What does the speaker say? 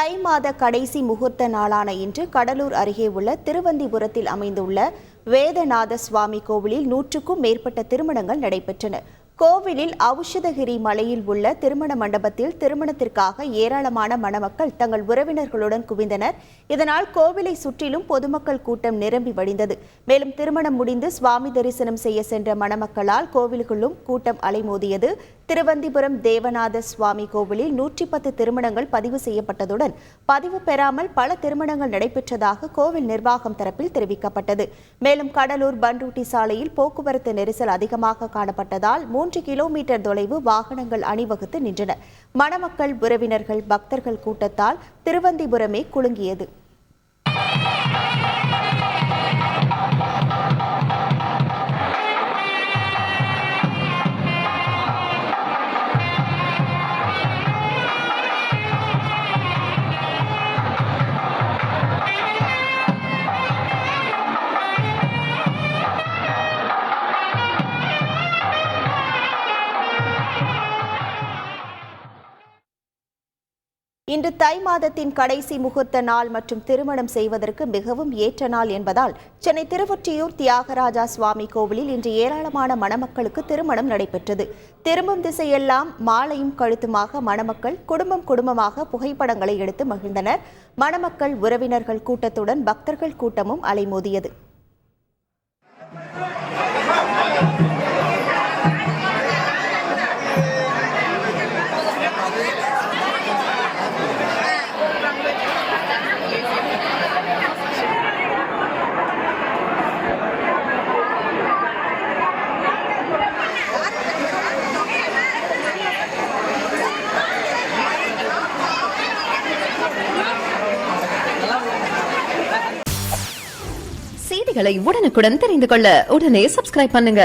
தை மாத கடைசி முகூர்த்த நாளான இன்று கடலூர் அருகே உள்ள திருவந்திபுரத்தில் அமைந்துள்ள வேதநாத சுவாமி கோவிலில் 100க்கும் மேற்பட்ட திருமணங்கள் நடைபெற்றன. கோவிலில் ஔஷதகிரி மலையில் உள்ள திருமண மண்டபத்தில் திருமணத்திற்காக ஏராளமான மணமக்கள் தங்கள் உறவினர்களுடன் குவிந்தனர். இதனால் கோவிலை சுற்றிலும் பொதுமக்கள் கூட்டம் நிரம்பி வழிந்தது. மேலும் திருமணம் முடிந்து சுவாமி தரிசனம் செய்ய சென்ற மணமக்களால் கோவிலுக்குள்ளும் கூட்டம் அலைமோதியது. திருவந்திபுரம் தேவநாத சுவாமி கோவிலில் 110 திருமணங்கள் பதிவு செய்யப்பட்டதுடன் பதிவு பெறாமல் பல திருமணங்கள் நடைபெற்றதாக கோவில் நிர்வாகம் தரப்பில் தெரிவிக்கப்பட்டது. மேலும் கடலூர் பண்ருட்டி சாலையில் போக்குவரத்து நெரிசல் அதிகமாக காணப்பட்டதால் 3 கிலோமீட்டர் தொலைவு வாகனங்கள் அணிவகுத்து நின்றன. மணமக்கள், உறவினர்கள், பக்தர்கள் கூட்டத்தால் திருவந்திபுரமே குலுங்கியது. இன்று தை மாதத்தின் கடைசி முகூர்த்த நாள் மற்றும் திருமணம் செய்வதற்கு மிகவும் ஏற்ற நாள் என்பதால் சென்னை திருவொற்றியூர் தியாகராஜா சுவாமி கோவிலில் இன்று ஏராளமான மணமக்களுக்கு திருமணம் நடைபெற்றது. திரும்பும் திசையெல்லாம் மாலையும் கழுத்துமாக மணமக்கள் குடும்பமாக புகைப்படங்களை எடுத்து மகிழ்ந்தனர். மணமக்கள், உறவினர்கள் கூட்டத்துடன் பக்தர்கள் கூட்டமும் அலைமோதியது. செய்திகளை உடனுக்குடன் தெரிந்து கொள்ள உடனே சப்ஸ்கிரைப் பண்ணுங்க.